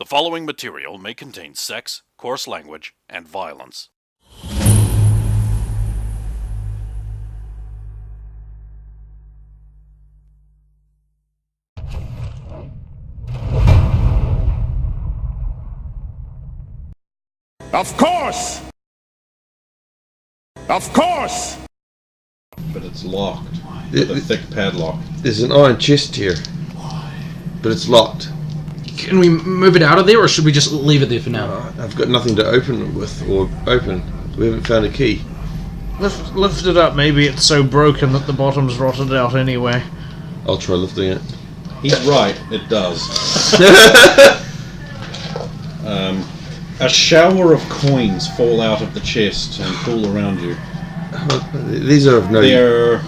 The following material may contain sex, coarse language, and violence. Of course! Of course! But it's locked with a thick padlock. There's an iron chest here, but it's locked. Can we move it out of there, or should we just leave it there for now? I've got nothing to open it with, or open. We haven't found a key. Lift it up, maybe it's so broken that the bottom's rotted out anyway. I'll try lifting it. He's right, it does. A shower of coins fall out of the chest and pool around you. These are of no... They're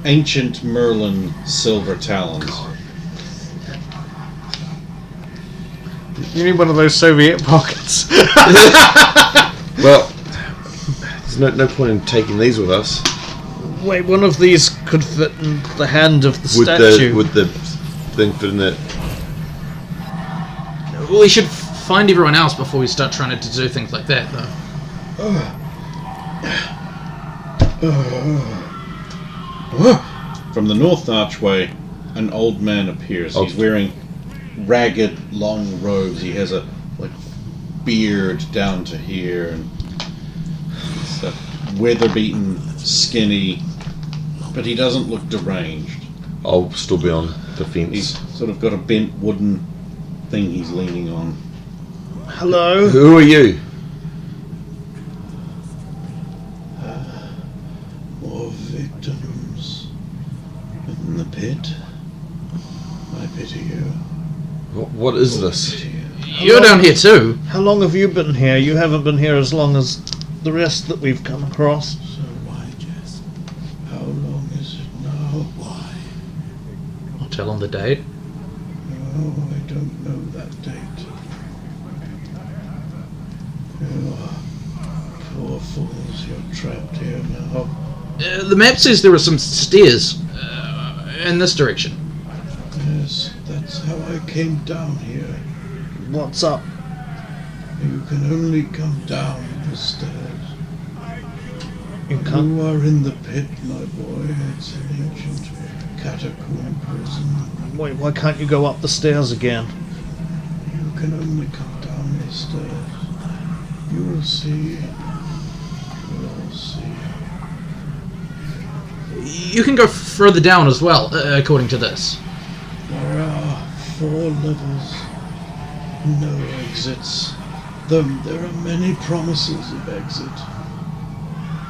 ancient Merlin silver talons. You need one of those Soviet pockets. Well, there's no point in taking these with us. Wait, one of these could fit in the hand of the statue. Would the thing fit in it? We should find everyone else before we start trying to do things like that, though. From the north archway, an old man appears. He's wearing ragged, long robes. He has a beard down to here, and he's weather-beaten, skinny, but he doesn't look deranged. I'll still be on the fence. He's sort of got a bent wooden thing he's leaning on. Hello? Who are you? More victims in the pit. I pity you. What is this? You're down here too. How long have you been here? You haven't been here as long as the rest that we've come across. So why, Jess? How long is it now? Why? I'll tell him the date. No, I don't know that date. You poor fools, you're trapped here now. The map says there are some stairs in this direction. Yes, that's how I came down here. What's up? You can only come down the stairs. You can't. You are in the pit, my boy. It's an ancient catacomb prison. Wait, why can't you go up the stairs again? You can only come down the stairs. You will see. We'll see. You can go further down as well, according to this. There are 4 levels. No exits. There are many promises of exit.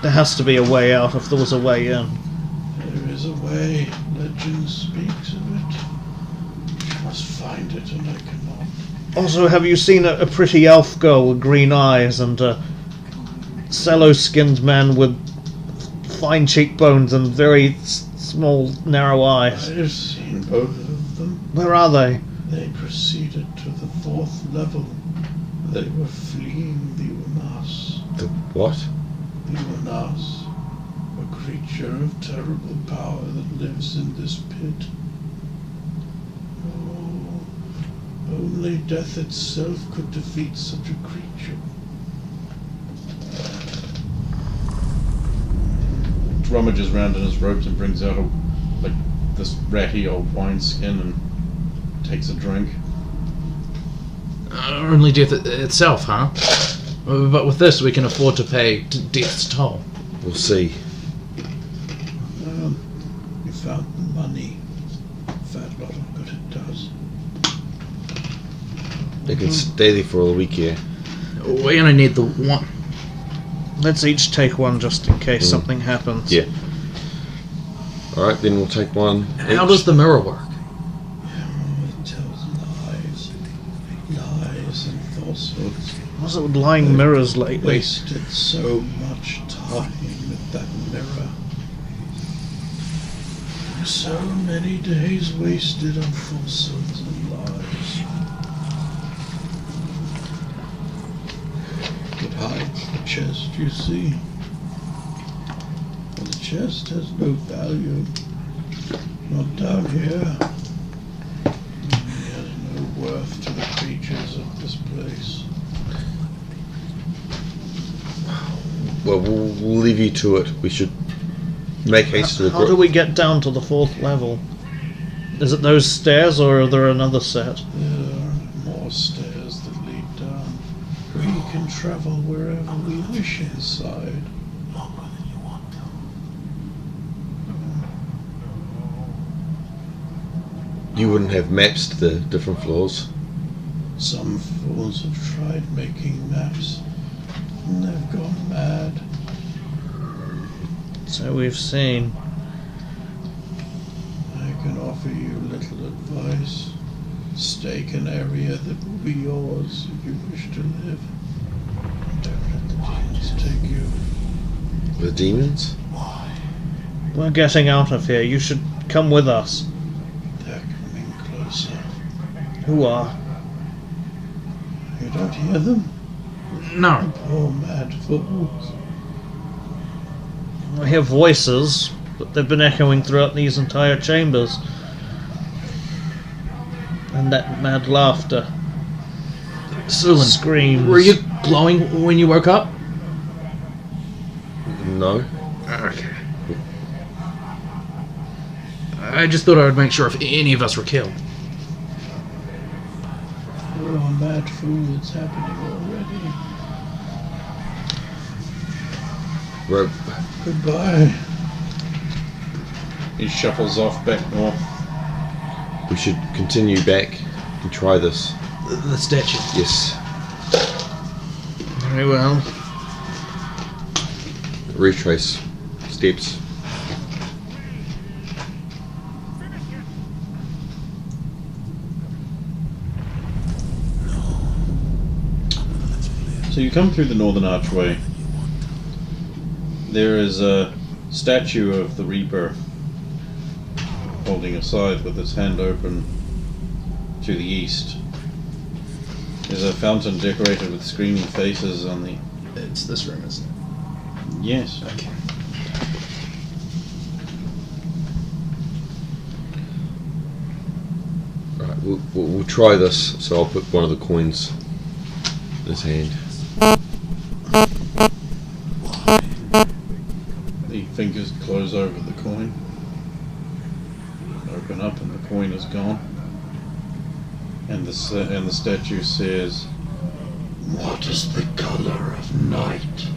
There has to be a way out if there was a way in. There is a way. Legend speaks of it. I must find it, and I cannot. Also, have you seen a pretty elf girl with green eyes and a sallow-skinned man with fine cheekbones and very small, narrow eyes? I've seen both of them. Where are they? They proceeded to the 4th level. They were fleeing the Unas. The what? The Unas, a creature of terrible power that lives in this pit. Oh, only death itself could defeat such a creature. Rummages round in his robes and brings out this ratty old wineskin and takes a drink. Only death itself, huh? But with this, we can afford to pay death's toll. We'll see. You found the money. Fat lot of good it does. They can stay there for a week here. We're gonna need the one. Let's each take one just in case something happens. Yeah. Alright, then we'll take one. How does the mirror work? It tells lies. Lies and falsehoods. What's it with lying mirrors lately? Wasted so much time with that mirror. So many days wasted on falsehoods and lies. It hides the chest, you see. And the chest has no value. Not down here. It has no worth to the creature this place. Well, we'll leave you to it. We should make haste to the How do we get down to the 4th level? Is it those stairs, or are there another set? There are more stairs that lead down. We can travel wherever we wish inside. You wouldn't have maps to the different floors. Some fools have tried making maps, and they've gone mad. So we've seen. I can offer you little advice. Stake an area that will be yours if you wish to live. Don't let the demons take you. The demons? We're getting out of here. You should come with us. They're coming closer. Who are? You don't hear them? No. Poor mad fools. I hear voices, but they've been echoing throughout these entire chambers. And that mad laughter. Sulan, Screams. were you glowing when you woke up? No. Okay. I just thought I would make sure if any of us were killed. Oh, mad fool, it's happening already. We're, Goodbye. He shuffles off back north. we should continue back and try this. The statue. Yes. Very well. Retrace steps. So you come through the northern archway. There is a statue of the Reaper holding a scythe with its hand open to the east. There's a fountain decorated with screaming faces on the... It's this room, isn't it? Yes. Okay. Right, we'll try this. So I'll put one of the coins in his hand. The fingers close over the coin. Open up and the coin is gone. And the statue says, "What is the color of night?"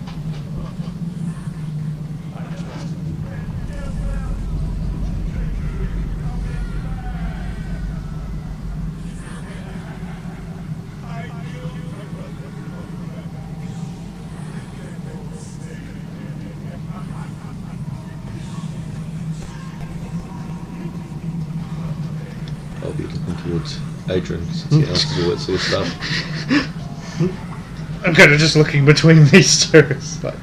I'll be looking towards Adrian since he asks all that sort of stuff. I'm kind of just looking between these two. It's like,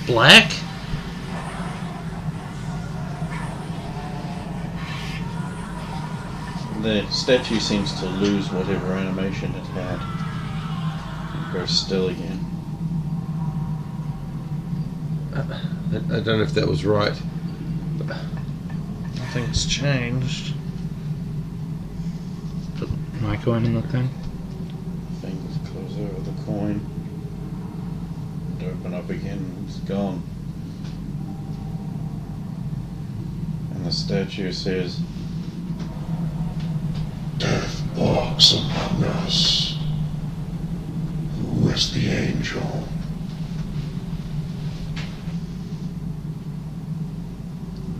Black? The statue seems to lose whatever animation it had. It goes still again. I don't know if that was right. nothing's changed. Put my coin in the thing. Fingers close over the coin. And open up again. It's gone. And the statue says, "Death walks among us. Who is the angel?"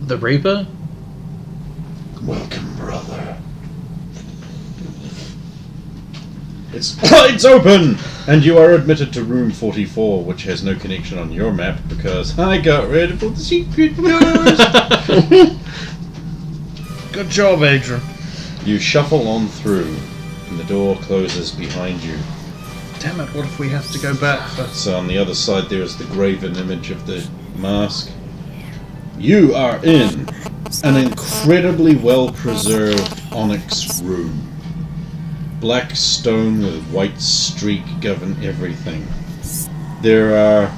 The Reaper? "Welcome, brother." It's open! And you are admitted to room 44, which has no connection on your map because I got rid of all the secret doors. Good job, Adrian. You shuffle on through, and the door closes behind you. Damn it, what if we have to go back for... So on the other side there is the graven image of the mask. You are in an incredibly well-preserved onyx room. Black stone with white streak govern everything. There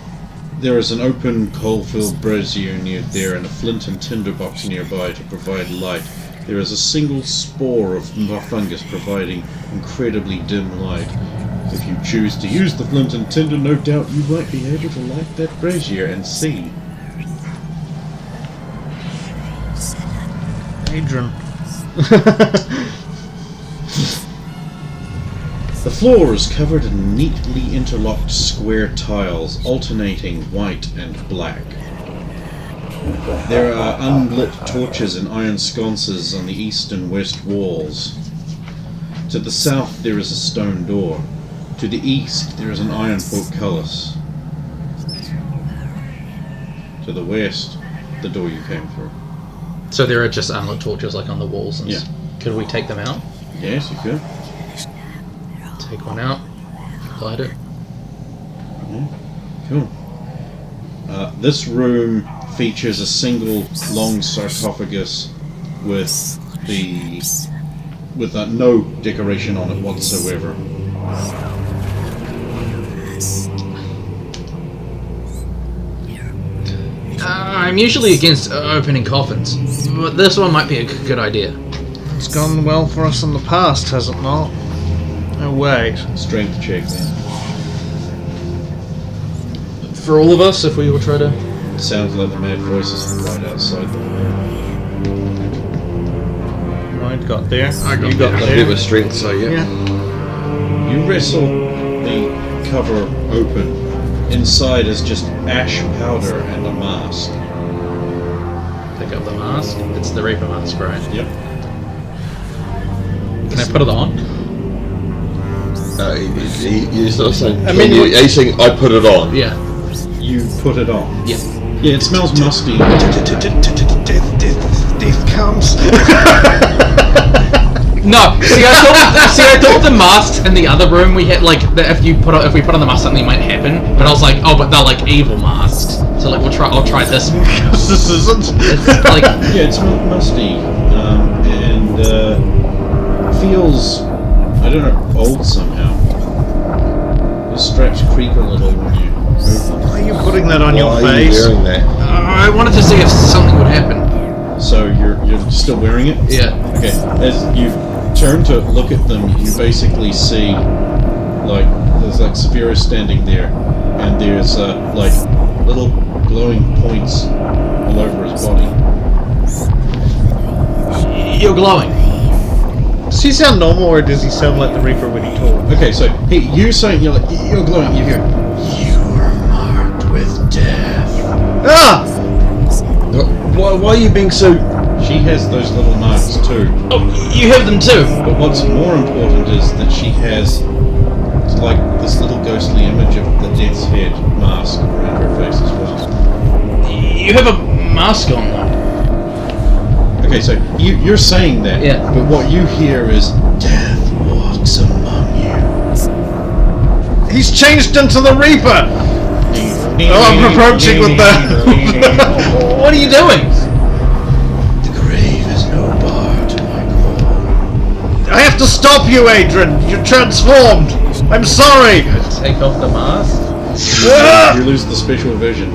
is an open coal-filled brazier near there and a flint and tinder box nearby to provide light. There is a single spore of fungus providing incredibly dim light. If you choose to use the flint and tinder, no doubt you might be able to light that brazier and see. Adrian. The floor is covered in neatly interlocked square tiles, alternating white and black. There are unlit torches and iron sconces on the east and west walls. To the south there is a stone door. To the east there is an iron portcullis. To the west, the door you came through. So there are just unlit torches like on the walls and Yeah. Could we take them out? Yes, you could. Take one out, light it. Cool. This room features a single long sarcophagus with no decoration on it whatsoever. I'm usually against opening coffins, but this one might be a good idea. It's gone well for us in the past, has it not? No way. Strength check then. For all of us, if we will try to... It sounds like the mad voices are right outside the door. I got there. I got You got there. A bit there. of a strength, so yeah. Yeah. You wrestle the cover open. Inside is just ash powder and a mask. Pick up the mask. It's the Reaper mask, right? Yep. Can I put it on? You're sort of saying, I mean, are you saying I put it on? Yeah. You put it on. Yeah. Yeah, it smells musty. Death comes. No, I thought the masks in the other room we had if we put on the mask something might happen. But I was like, oh, but they're like evil masks. So like I'll try this. This isn't. It's like Yeah, it smells musty. And feels, I don't know, old somehow. The straps creak a little when you move them. Why are you putting that on your Why are you face? wearing that? I wanted to see if something would happen. So you're still wearing it? Yeah. Okay. As you turn to look at them, you basically see there's Sephira standing there, and there's little glowing points all over his body. You're glowing. Does he sound normal or does he sound like the Reaper when he talks? Okay, so you're saying you're glowing. You hear, you are marked with death. Ah! Why are you being so... She has those little marks too. Oh, you have them too. But what's more important is that she has this little ghostly image of the death's head mask around her face as well. You have a mask on though. Okay, so you're saying that, Yeah. but what you hear is death walks among you. He's changed into the Reaper! Oh, I'm approaching with the... What are you doing? The grave is no bar to my call. I have to stop you, Adrian! You're transformed! I'm sorry! Take off the mask. You lose the special vision.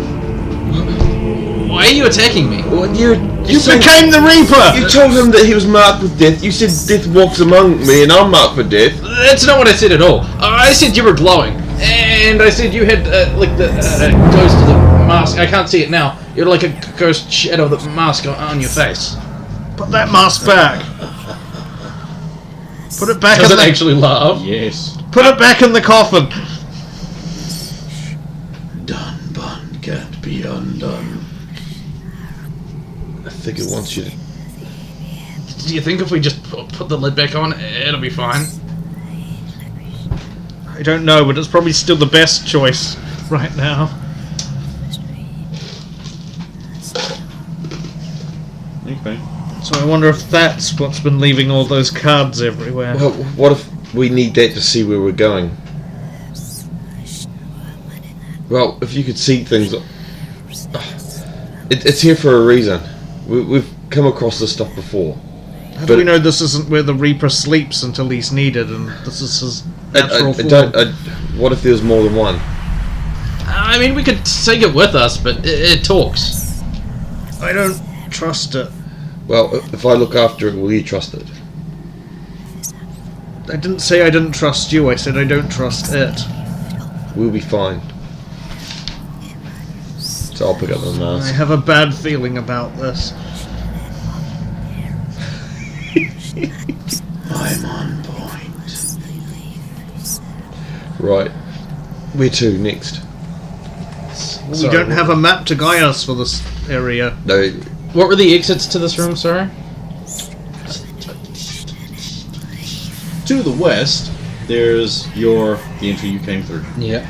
Why are you attacking me? What, You became the Reaper! You told him that he was marked with death. You said death walks among me and I'm marked for death. That's not what I said at all. I said you were glowing, and I said you had the ghost of the mask. I can't see it now. You're like a ghost shadow of the mask on your face. Put that mask back. Put it back Does in it the... actually laugh? Yes. Put it back in the coffin. Done bun can't be undone. I think it wants you to... Do you think if we just put the lid back on, it'll be fine? I don't know, but it's probably still the best choice right now. Okay. So I wonder if that's what's been leaving all those cards everywhere. Well, what if we need that to see where we're going? Well, if you could see things... It's here for a reason. We've come across this stuff before. How do we know this isn't where the Reaper sleeps until he's needed and this is his natural form? What if there's more than one? I mean, we could take it with us, but it talks. I don't trust it. Well, if I look after it, will you trust it? I didn't say I didn't trust you, I said I don't trust it. We'll be fine. So I'll pick up the I mask. have a bad feeling about this. I'm on point. Right. Where to next? We don't have a map to guide us for this area. No. What were the exits to this room, sorry? To the west, there's the entry you came through. Yeah.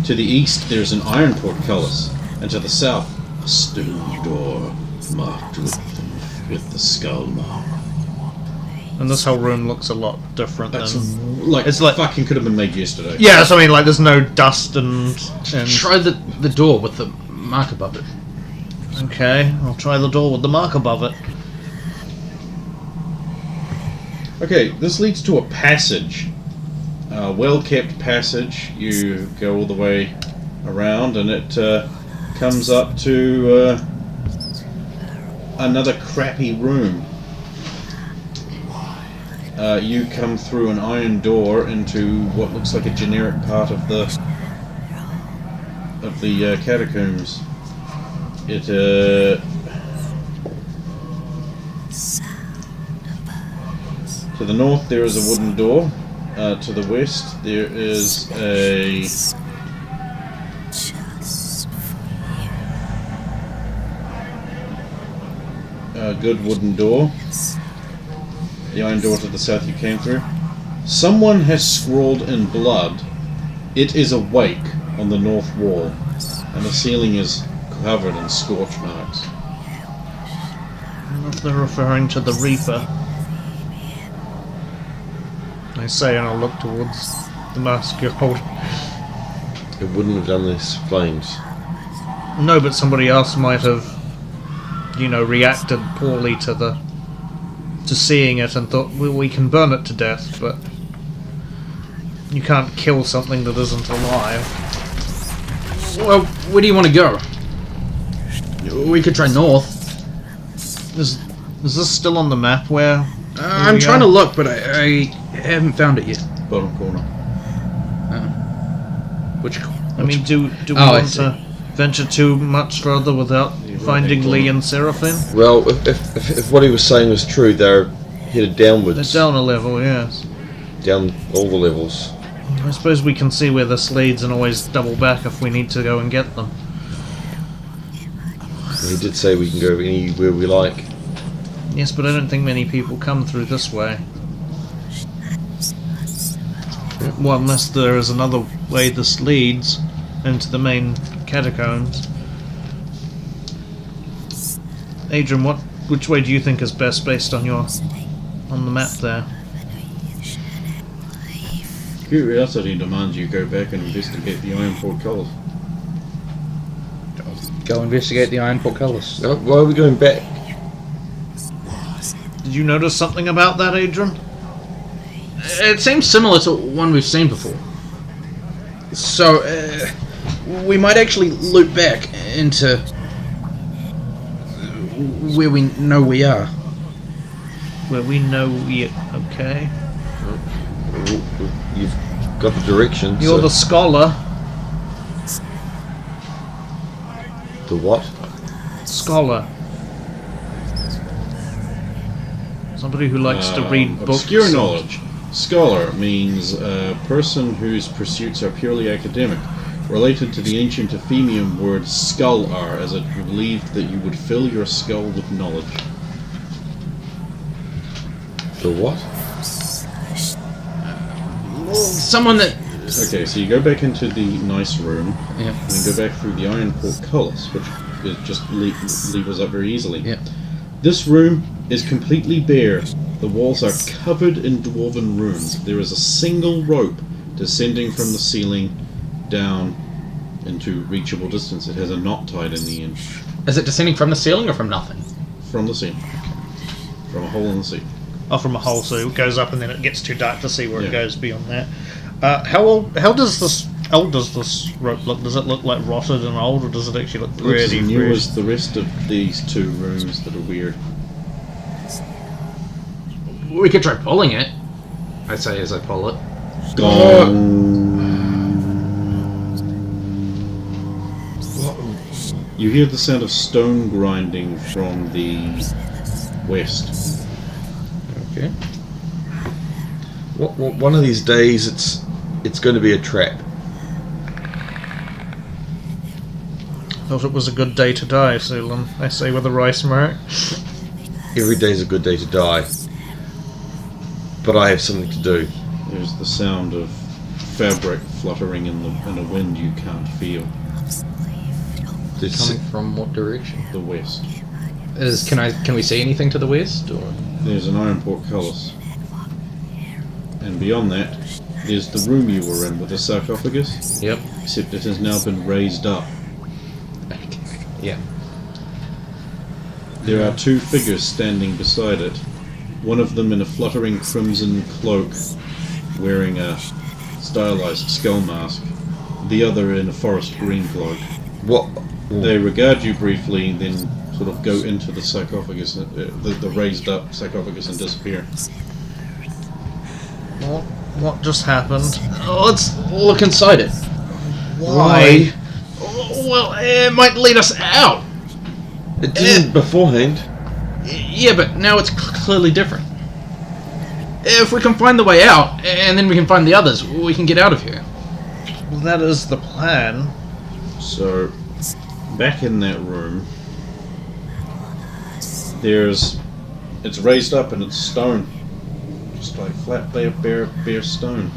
To the east, there's an iron portcullis, and to the south, a stone door marked with the skull mark. And this whole room looks a lot different That's than... like It's like- fucking could have been made yesterday. Yeah, so I mean, like, there's no dust and... Try the door with the mark above it. Okay, I'll try the door with the mark above it. Okay, this leads to a passage. A well-kept passage. You go all the way around, and it comes up to another crappy room. You come through an iron door into what looks like a generic part of the catacombs. It to the north there is a wooden door. To the west there is a good wooden door. The iron door to the south you came through. Someone has scrawled in blood, "It is awake," on the north wall, and the ceiling is covered in scorch marks. I don't know if they're referring to the Reaper. I say, and I'll look towards the mask you're holding. It wouldn't have done this flames. No, but somebody else might have, reacted poorly to seeing it and thought, well, we can burn it to death, but you can't kill something that isn't alive. Well, where do you want to go? We could try north. Is this still on the map where... I'm trying to look, but I haven't found it yet. Bottom corner. Which? I mean, do we I want see. to venture too much further without finding running Lee and Seraphim? Well, if what he was saying was true, they're headed downwards. They're down a level, yes. Down all the levels. I suppose we can see where this leads and always double back if we need to go and get them. He did say we can go anywhere we like. Yes, but I don't think many people come through this way. Well, unless there is another way this leads into the main catacombs. Adrian, which way do you think is best based on the map there? Curiosity demands you go back and investigate the iron portcullis. Go investigate the iron portcullis. Why are we going back? Did you notice something about that, Adrian? It seems similar to one we've seen before. So, we might actually loop back into where we know we are. Where we know we... Okay. You've got the direction. You're so the scholar. the what? Scholar. Somebody who likes to read books. Obscure knowledge. Scholar means a person whose pursuits are purely academic, related to the ancient Ephemian word skullar, as it believed that you would fill your skull with knowledge. The what? Someone that... Okay, so you go back into the nice room, Yeah. and then go back through the iron portcullis, which is just levers up very easily. Yeah. This room is completely bare. The walls are covered in dwarven runes. There is a single rope descending from the ceiling down into reachable distance. It has a knot tied in the end. Is it descending from the ceiling or from nothing? From the ceiling. From a hole in the ceiling. Oh, from a hole, so it goes up and then it gets too dark to see where Yeah. it goes beyond that. How does this rope look? Does it look like rotted and old, or does it actually look Looks as really new fresh? as the rest of these two rooms that are weird. We could try pulling it, I say as I pull it. You hear the sound of stone grinding from the west. Okay. One of these days, it's going to be a trap. Thought it was a good day to die, Sulan. I say with a rice mark. Every day's a good day to die. But I have something to do. There's the sound of fabric fluttering in a wind you can't feel. Coming from what direction? The west. Can we see anything to the west? Or? There's an iron portcullis. And beyond that, there's the room you were in with the sarcophagus. Yep. Except it has now been raised up. Yeah. There are two figures standing beside it. One of them in a fluttering crimson cloak, wearing a stylized skull mask. The other in a forest green cloak. What? They regard you briefly, then sort of go into the sarcophagus, the raised up sarcophagus, and disappear. What just happened? Let's look inside it. Why? Well, it might lead us out. It didn't beforehand. Yeah, but now it's clearly different. If we can find the way out, and then we can find the others, we can get out of here. Well, that is the plan. So, back in that room, it's raised up and it's stone. Just like flat, bare stone.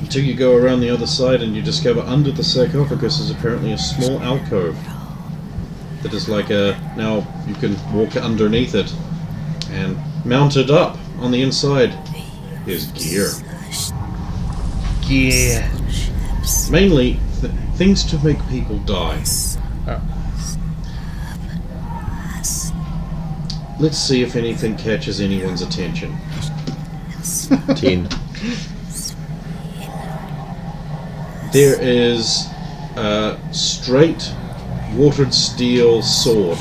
Until you go around the other side and you discover under the sarcophagus is apparently a small alcove. That is like now you can walk underneath it. And mounted up on the inside is gear. Yeah. Mainly things to make people die. Oh. Let's see if anything catches anyone's attention. 10. There is a straight watered steel sword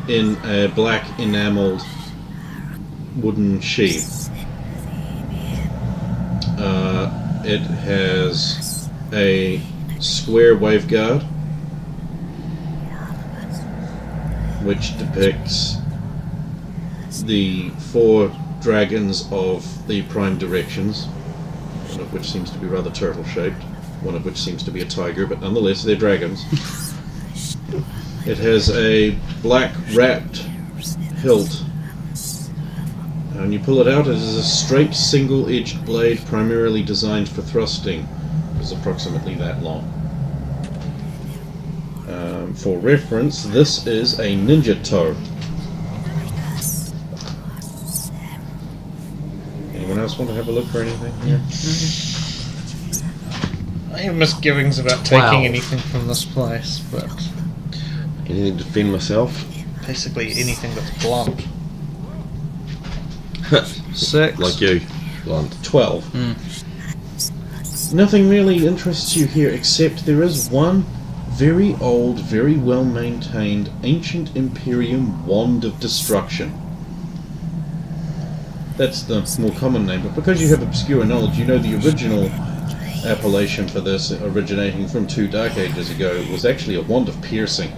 in a black enameled wooden sheath. It has a square waveguard which depicts the 4 dragons of the prime directions, one of which seems to be rather turtle-shaped, one of which seems to be a tiger, but nonetheless they're dragons. It has a black wrapped hilt, and when you pull it out, it is a straight single-edged blade primarily designed for thrusting. It is approximately that long. For reference, this is a ninja toe. Anyone else want to have a look for anything here? I have misgivings about 12. taking anything from this place, but Anything to defend myself? basically anything that's blunt. 6. Like you. Blunt. 12. Nothing really interests you here except there is one very old, very well maintained ancient Imperium Wand of Destruction. That's the more common name, but because you have obscure knowledge, you know the original appellation for this, originating from 2 Dark Ages ago, was actually a Wand of Piercing.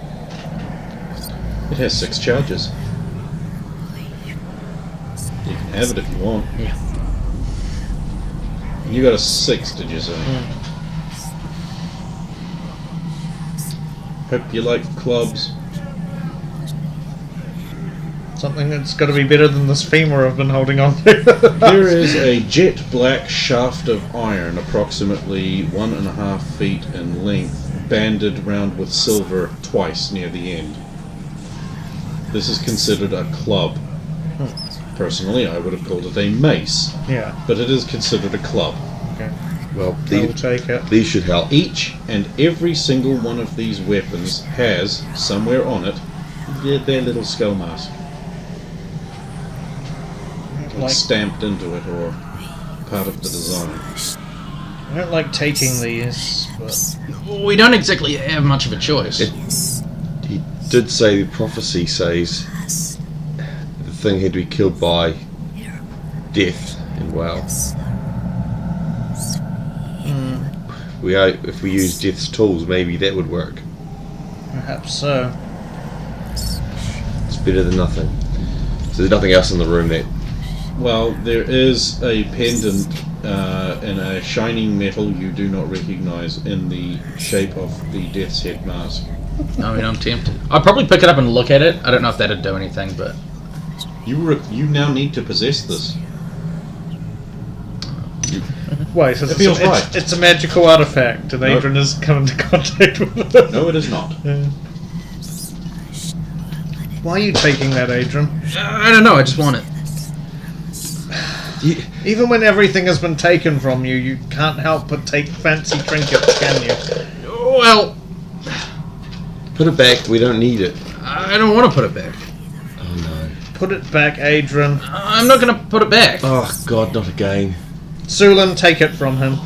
It has 6 charges. You can have it if you want. Yeah. You got a 6, did you say? Hope you like clubs. Something that's got to be better than this femur I've been holding on to. There is a jet black shaft of iron, approximately 1.5 feet in length, banded round with silver twice near the end. This is considered a club. Personally, I would have called it a mace, Yeah. but it is considered a club. Okay. Well, I'll take it. these should help. Each and every single one of these weapons has, somewhere on it, their little skull mask. Like, Stamped into it, or part of the design. I don't like taking these, but We don't exactly have much of a choice. He did say the prophecy says thing had to be killed by death and WoW. If we use Death's tools, maybe that would work. Perhaps so. It's better than nothing. So there's nothing else in the room that... Well, there is a pendant in a shining metal you do not recognise in the shape of the Death's Head mask. I mean, I'm tempted. I'd probably pick it up and look at it. I don't know if that'd do anything, but... You now need to possess this. Wait, so It feels right. it's a magical artifact, and Nope. Adrian has come into contact with it. No, it is not. Why are you taking that, Adrian? I don't know, I just want it. Even when everything has been taken from you, you can't help but take fancy trinkets, can you? Well, Put it back, we don't need it. I don't want to put it back. Oh no. Put it back, Adrian. I'm not going to put it back. Oh god, not again. Sulan, take it from him.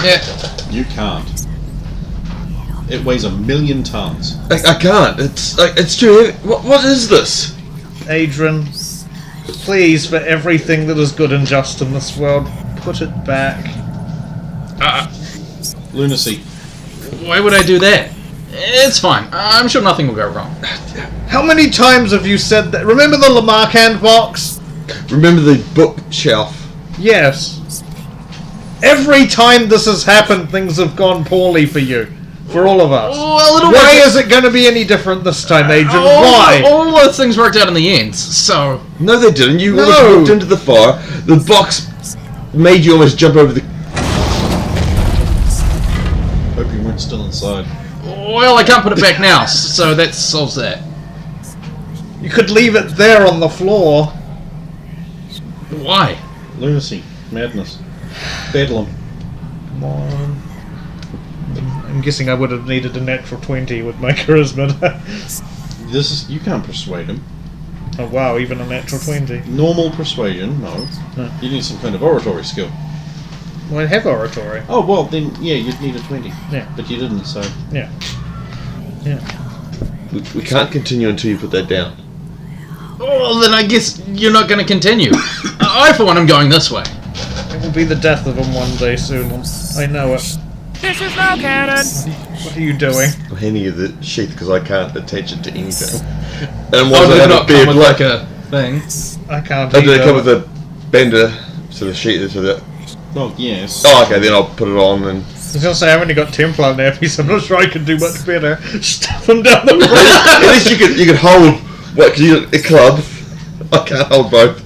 Yeah. You can't. It weighs 1,000,000 tons. I can't. It's too heavy. What is this? Adrian, please, for everything that is good and just in this world, put it back. Lunacy. Why would I do that? It's fine. I'm sure nothing will go wrong. How many times have you said that? Remember the Lamarckand box? Remember the bookshelf? Yes. Every time this has happened, things have gone poorly for you. For all of us. Well, it'll Why work- is it going to be any different this time, Adrian? all, Why? All those things worked out in the end, so... No, they didn't. You No. almost walked into the fire. The box made you almost jump over the... Hope you weren't still inside. Well, I can't put it back now, so that solves that. You could leave it there on the floor. Why? Lunacy. Madness. Bedlam. Come on. I'm guessing I would have needed a natural 20 with my charisma. You can't persuade him. Oh wow, even a natural 20. Normal persuasion, no. You need some kind of oratory skill. Well, I have oratory. Oh, well, then, yeah, you'd need a 20. Yeah. But you didn't, so... Yeah. Yeah. We can't continue until you put that down. Well, then I guess you're not going to continue. I, for one, am going this way. It will be the death of him one day soon. I know it. This is no cannon. What are you doing? I'm handing you the sheath because I can't attach it to anything. And Oh, once I did have not a beard come with like... like a thing. I can't Oh, did either. it come with a bender to the sheet? To the... Oh, yes. Oh, okay, then I'll put it on and... I was going to say, I've only got Templar nappies. I'm not sure I can do much better. Stuff them down the road. At least you could hold... What, cause you a club? I can't hold both.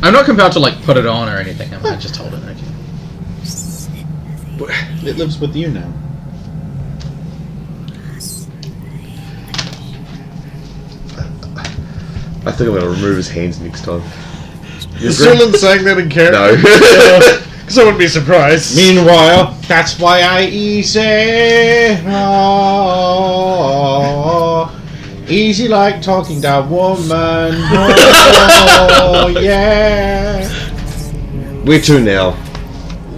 I'm not compelled to, like, put it on or anything. I just hold it. Okay. It lives with you now. I think I'm going to remove his hands next time. Is Sulan saying that in character? No. Because I wouldn't be surprised. Meanwhile, that's why I easy. Oh, easy like talking to a woman. Oh, yeah. Where to now?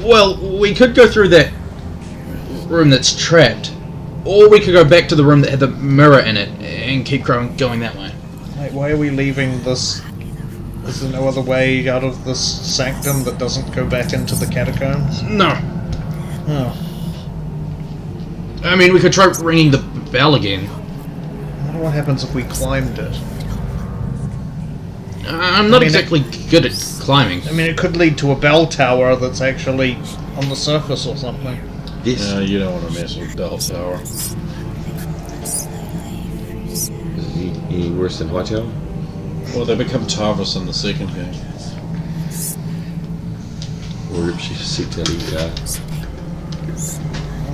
Well, we could go through that room that's trapped. Or we could go back to the room that had the mirror in it and keep going that way. Like, why are we leaving this? Is there no other way out of this sanctum that doesn't go back into the catacombs? No. Oh. I mean, we could try ringing the bell again. I wonder what happens if we climbed it. I'm not I mean, exactly good at climbing. I mean, it could lead to a bell tower that's actually on the surface or something. Yes. No, you don't want to mess with Bell Tower. Any worse than Hightower? Well, they become Tarvis in the second game. Or if she sit down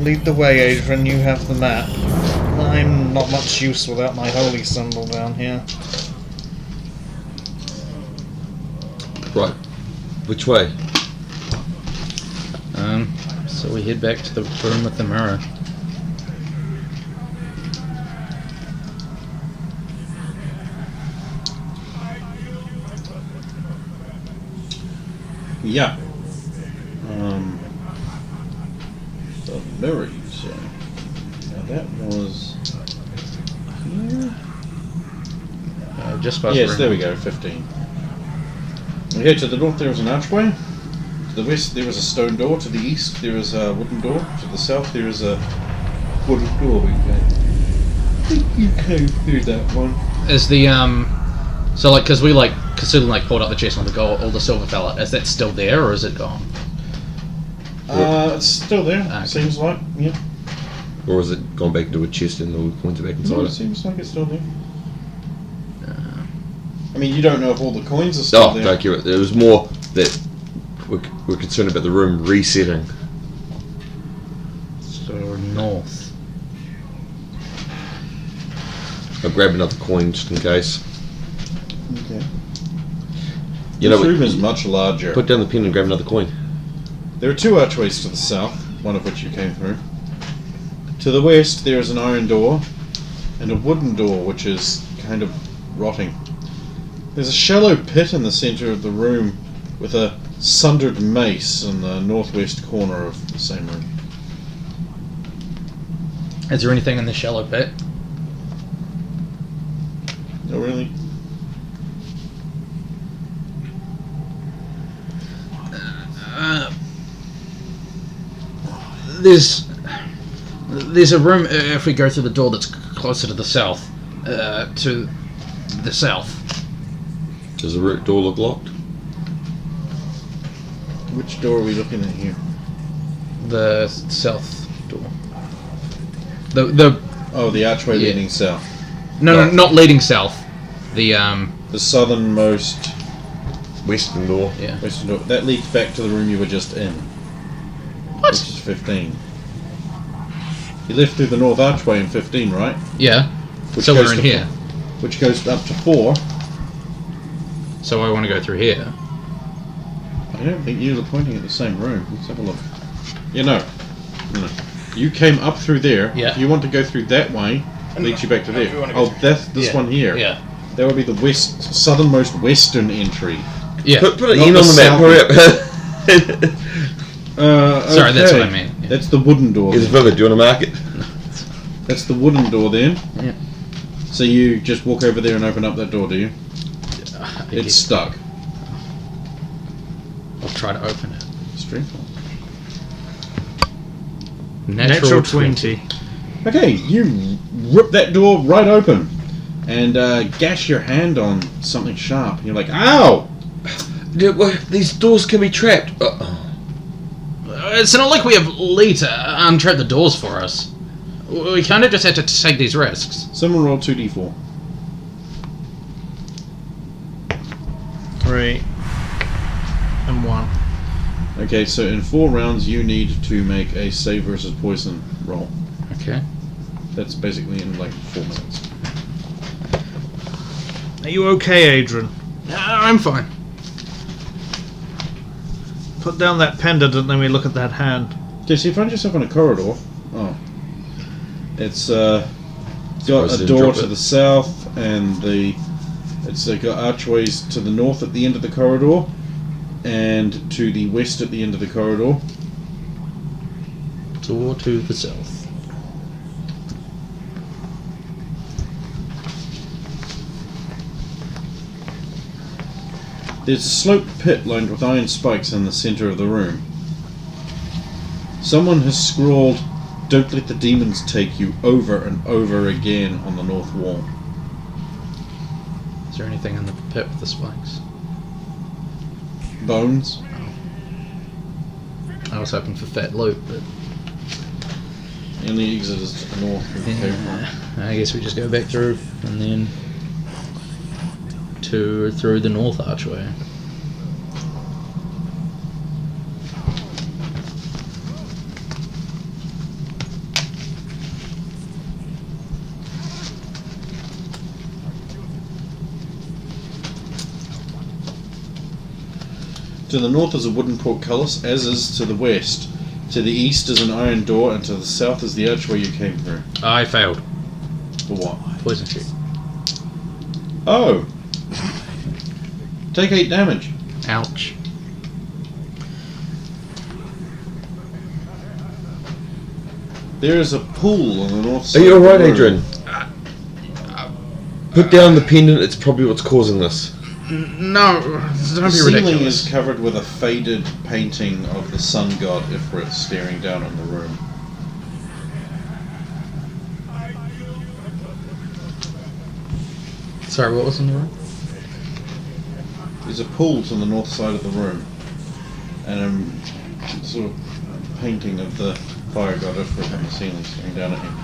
Lead the way, Adrian. You have the map. I'm not much use without my holy symbol down here. Right. Which way? So we head back to the room with the mirror. Yeah. The mirror, you say. Now that was here? Just past Yes, the there room. we go, 15. Okay, to the north there is an archway. To the west there is a stone door. To the east there is a wooden door. To the south there is a wooden door. I think you came through that one. Is the so like because we like Cthulhu like pulled out the chest with the gold, all the silver fella. Is that still there or is it gone? It's still there. Okay. Seems like, yeah. Or has it gone back into a chest and all the coins are back inside No, it it? seems like it's still there. I mean, you don't know if all the coins are still there. Oh, accurate. It was more that we're concerned about the room resetting. So north. I'll grab another coin just in case. Okay. You This know, room is much larger. put down the pen and grab another coin. There are two archways to the south, one of which you came through. To the west, there is an iron door and a wooden door, which is kind of rotting. There's a shallow pit in the centre of the room with a sundered mace in the northwest corner of the same room. Is there anything in the shallow pit? Oh, really? There's a room if we go through the door that's closer to the south. To the south. Does the door look locked? Which door are we looking at here? The south door. The Oh, the archway Yeah. leading south. no, not leading south. The The southernmost Western door. yeah. western door. That leads back to the room you were just in. What? Which is 15. You left through the north archway in 15, right? Yeah. Which So goes we're in to here. Which goes up to 4. So I want to go through here. I don't think you were pointing at the same room. Let's have a look. Yeah, no. You came up through there. Yeah. If you want to go through that way, it leads you back to there. Oh, that's this Yeah. one here. Yeah. That would be the southernmost western entry. Yeah. Put an Not N on the the map, hurry up. Sorry, that's okay. what I meant. Yeah. That's the wooden door. Here's a then. vivid, do you want to mark it? That's the wooden door then. Yeah. So you just walk over there and open up that door, do you? It's stuck. I'll try to open it. Strength. Natural 20. Okay, you rip that door right open and gash your hand on something sharp. You're like, ow! These doors can be trapped. It's not like we have Lee to untrap the doors for us. We kind of just have to take these risks. Someone roll 2d4. 3. And 1. Okay, so in 4 rounds you need to make a save versus poison roll. Okay. That's basically in like 4 minutes. Are you okay, Adrian? I'm fine. Put down that pendant and then we look at that hand. Okay, so you find yourself in a corridor. Oh. It's got a door to the south and it's got archways to the north at the end of the corridor and to the west at the end of the corridor. Door to the south. There's a sloped pit lined with iron spikes in the centre of the room. Someone has scrawled, "Don't let the demons take you," over and over again on the north wall. Is there anything in the pit with the spikes? Bones. I was hoping for fat loot, but The only exit is to the north. of the cave front. I guess we just go back through and then through the north archway. To the north is a wooden portcullis, as is to the west. To the east is an iron door, and to the south is the archway you came through. I failed. For what? Poison check. Oh! Take 8 damage. Ouch. There is a pool on the north Are side. you of the alright, room. Adrian? Put down the pendant, it's probably what's causing this. No, don't The be ceiling ridiculous. is covered with a faded painting of the sun god Ifrit staring down on the room. Sorry, what was in the room? There's a pool to the north side of the room, and a sort of painting of the fire god Ifrit on the ceiling staring down at him.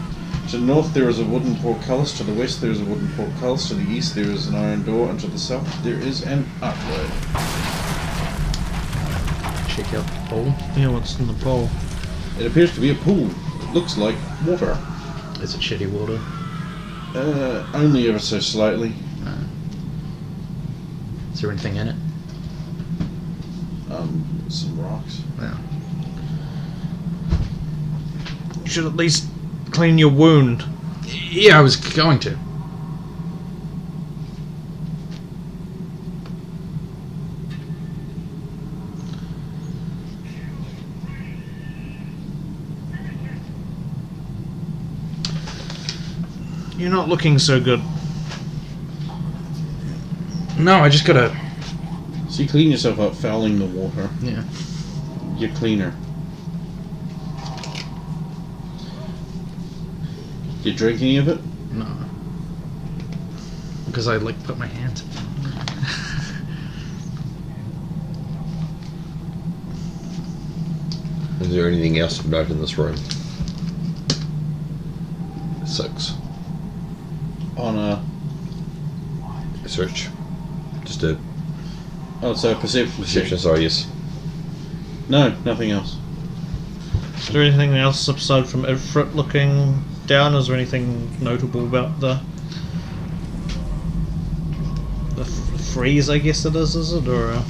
To the north there is a wooden portcullis, to the west there is a wooden portcullis, to the east there is an iron door, and to the south there is an archway. Check out the pool. Yeah, what's in the bowl? It appears to be a pool. It looks like water. Is it shitty water? Only ever so slightly. Is there anything in it? Some rocks. Yeah. You should at least clean your wound. Yeah, I was going to. You're not looking so good. No, I just gotta. So you clean yourself up, fouling the water. Yeah. You're cleaner. Did you drink any of it? No. Because I like put my hands in. Is there anything else of note in this room? 6. On a... Search. Just a Oh, so a perception. perception, sorry, yes. No, nothing else. Is there anything else aside from Ifrit looking down? Is there anything notable about the freeze, I guess it is it? Or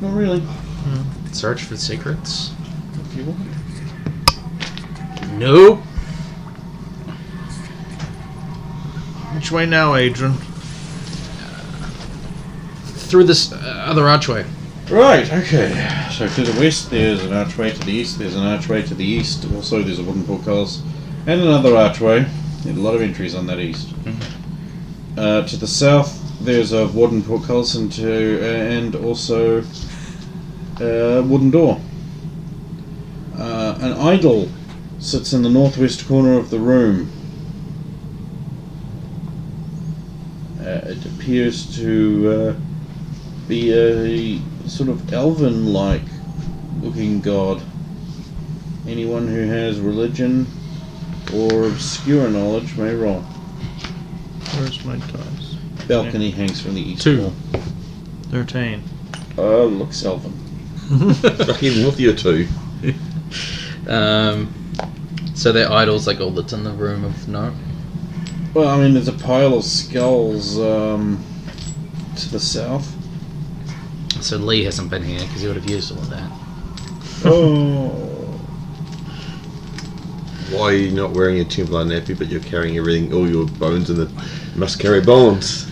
Not really. Search for secrets? If you want. Nope. which way now, Adrian? Through this other archway. Right, okay. So to the west there's an archway, to the east there's an archway, to the east also there's a wooden portcullis, and another archway. There are a lot of entries on that east. To the south there's a wooden portcullis and also a wooden door. An idol sits in the northwest corner of the room. It appears to be a sort of elven-like looking god. Anyone who has religion or obscure knowledge may roll. Where's my dice? Balcony hangs from the east 2. wall. 13. Looks elven. Fucking with you two. So they're idols like all that's in the room of note. Well, I mean, there's a pile of skulls to the south. So Lee hasn't been here because he would have used all of that. Oh. Why are you not wearing a Templar nappy but you're carrying everything, all your bones, and the must carry bones?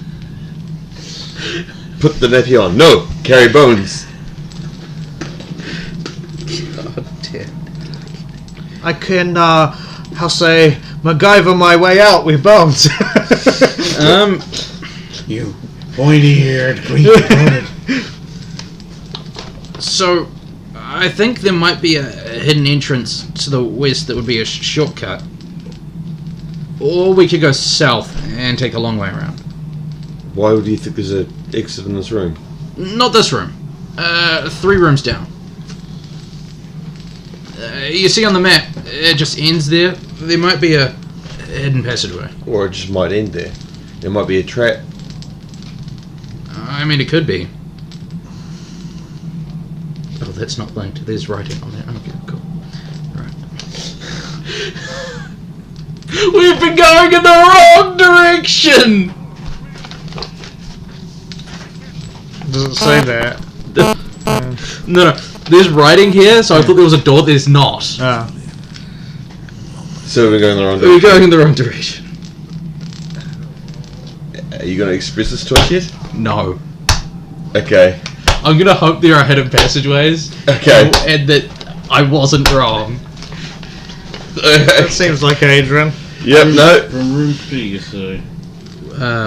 Put the nappy on. No! Carry bones! God damn. I can, how say, MacGyver my way out with bones. You pointy-eared, green-coated. So, I think there might be a hidden entrance to the west that would be a shortcut. Or we could go south and take a long way around. Why would you think there's an exit in this room? Not this room. 3 rooms down. You see on the map, it just ends there. There might be a hidden passageway. Or it just might end there. There might be a trap. I mean, it could be. Oh, that's not linked. There's writing on there. Okay, cool. Right. We've been going in the wrong direction! Does it say that? No. There's writing here, so I thought there was a door. There's not. Ah. So we're going the wrong We're direction. going in the wrong direction. Are you going to express this to us yet? No. Okay. I'm gonna hope there are hidden passageways. Okay. And that I wasn't wrong. That seems like Adrian. Yep, no. From room 3, you say.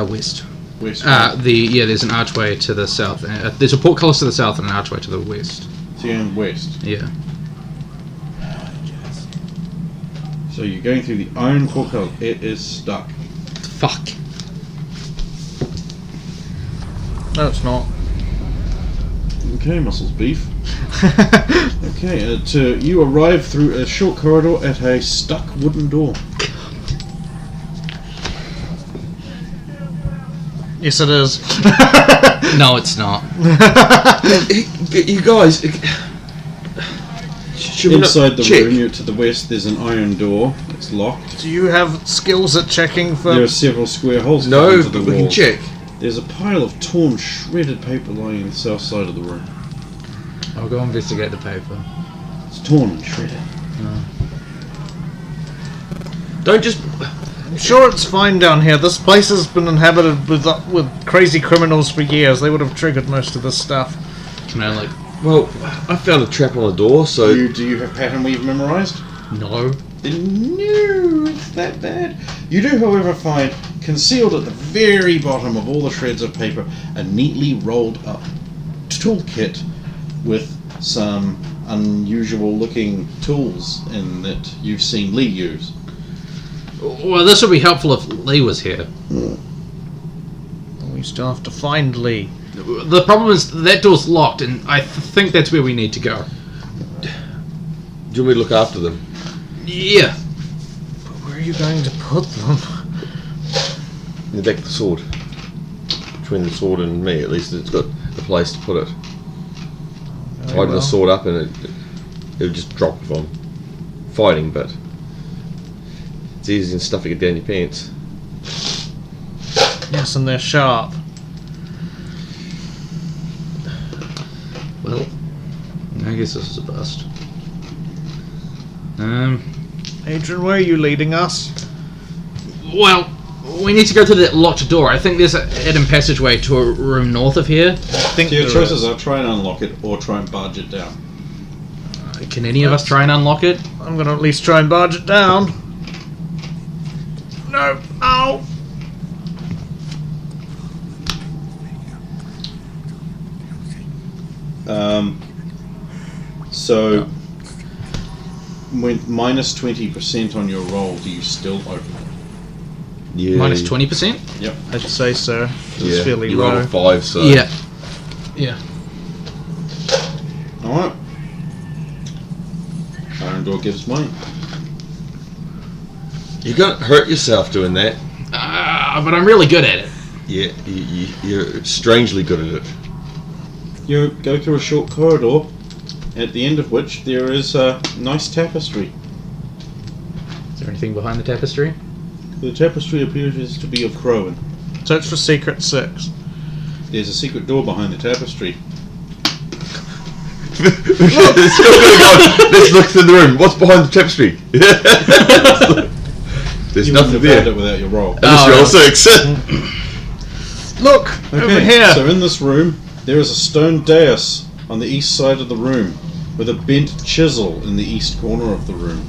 West. West. There's an archway to the south. There's a portcullis to the south and an archway to the west. So you're in west. Yeah. So you're going through the iron portcullis. It is stuck. Fuck. No, it's not. Okay, muscles beef. Okay, you arrive through a short corridor at a stuck wooden door. Yes, it is. No, it's not. You guys, should we not Inside the check? room, you're to the west, there's an iron door. It's locked. Do you have skills at checking for... There are several square holes cut No, into the but we can walls. check. There's a pile of torn, shredded paper lying in the south side of the room. I'll go investigate the paper. It's torn and shredded. Don't just. I'm sure it's fine down here. This place has been inhabited with crazy criminals for years. They would have triggered most of this stuff. Can I, like... Well, I found a trap on the door, so. Do you have pattern weave memorized? No. No, it's that bad. You do, however, find concealed at the very bottom of all the shreds of paper a neatly rolled up toolkit with some unusual looking tools in that you've seen Lee use. Well, this would be helpful if Lee was here. We still have to find Lee. The problem is that door's locked, and I think that's where we need to go. Do you want me to look after them? Yeah. But where are you going to put them? In the back of the sword. Between the sword and me, at least it's got a place to put it. Tied the sword up and it would just drop if I'm fighting, but it's easier than stuffing it down your pants. Yes, and they're sharp. Well, I guess this is a bust. Adrian, where are you leading us? Well, we need to go to that locked door. I think there's a hidden passageway to a room north of here. I think So your there choices is. are try and unlock it or try and barge it down. Can any of us try and unlock it? I'm going to at least try and barge it down. No. Ow. So with minus 20% on your roll, do you still open it? Yeah. Minus 20%? Yep. I'd say so. It's Yeah. fairly You low. rolled a 5, so. Yeah. Yeah. Alright. Iron door gives mine. You're going to hurt yourself doing that. But I'm really good at it. Yeah, you're strangely good at it. You go through a short corridor, at the end of which there is a nice tapestry. Is there anything behind the tapestry? The tapestry appears to be of Crowan. Search for Secret 6. There's a secret door behind the tapestry. Let's look through the room. What's behind the tapestry? There's You nothing wouldn't have found there. it without your roll. Unless you roll 6. Look! Over here! So in this room, there is a stone dais on the east side of the room, with a bent chisel in the east corner of the room.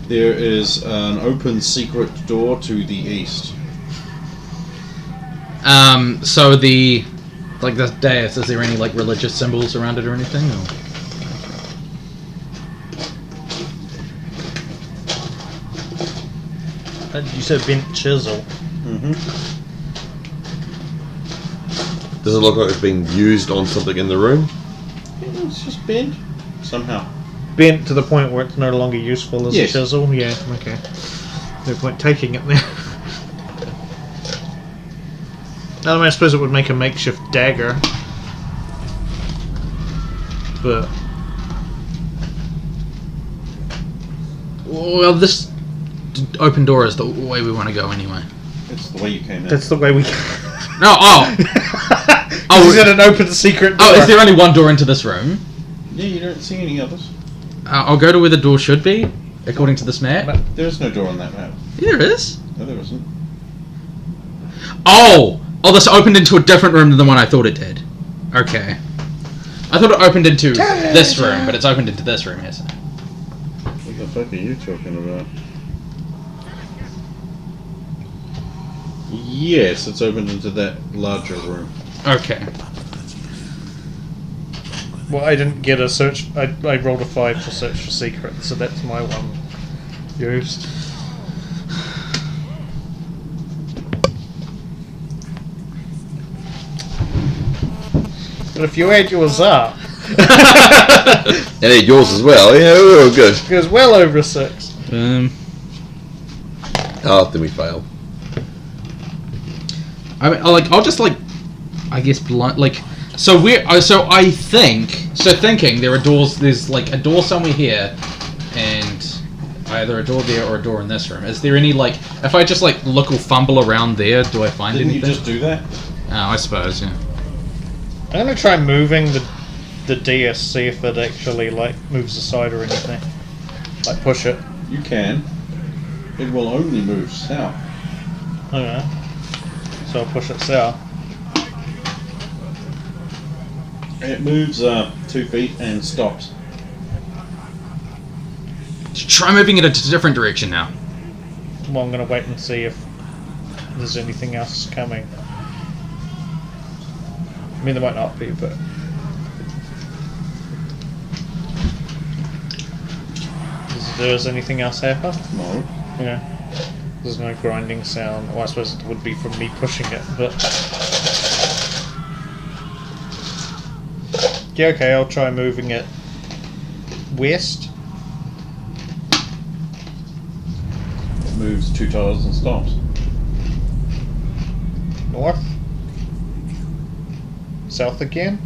There is an open secret door to the east. So the dais, is there any like religious symbols around it or anything? Or? You said bent chisel. Mm-hmm. Does it look like it's being used on something in the room? It's just bent somehow. Bent to the point where it's no longer useful as Yes. a chisel? Yeah, okay. No point taking it there. I suppose it would make a makeshift dagger. But... Well, this open door is the way we want to go anyway. It's the way you came in. that's the way we... No, Oh, is it an open secret door? Oh, is there only one door into this room? Yeah, you don't see any others. I'll go to where the door should be, according to this map. There is no door on that map. Yeah, there is. No, there isn't. Oh, this opened into a different room than the one I thought it did. Okay. I thought it opened into this room, but it's opened into this room, hasn't it? What the fuck are you talking about? Yes, it's opened into that larger room. Okay. Well, I didn't get a search. I rolled a 5 to search for secret, so that's my one used. But if you add yours up, And add yours as well. Yeah, we're all good. it goes well over a 6. Oh, then we fail. I mean, I'll just I guess so I think thinking there are doors. There's like a door somewhere here, and either a door there or a door in this room. Is there any if I just look or fumble around there, do I find Didn't anything? you just do that? Oh, I suppose, yeah. I'm gonna try moving the DS, see if it actually moves aside or anything. Push it. You can. It will only move south. Okay. So I'll push it south. It moves 2 feet and stops. Try moving it a different direction now. Well, I'm gonna wait and see if there's anything else coming. I mean, there might not be, but does anything else happen? No. Yeah. There's no grinding sound. Well, I suppose it would be from me pushing it, but yeah. Okay, I'll try moving it west. It moves 2 tiles and stops. North. South again.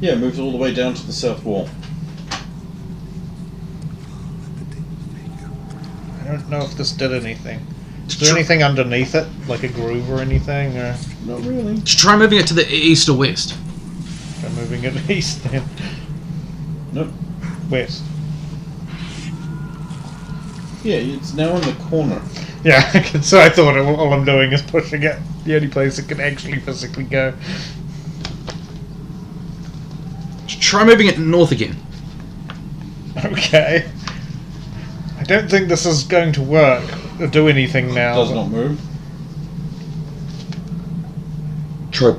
Yeah, it moves all the way down to the south wall. I don't know if this did anything. Is there anything underneath it, like a groove or anything? Or Not really. Try moving it to the east or west. try moving it east then. Nope. West. Yeah, it's now in the corner. Yeah, so I thought all I'm doing is pushing it. The only place it can actually physically go. Try moving it north again. Okay. I don't think this is going to work or do anything now. Does not move. Try.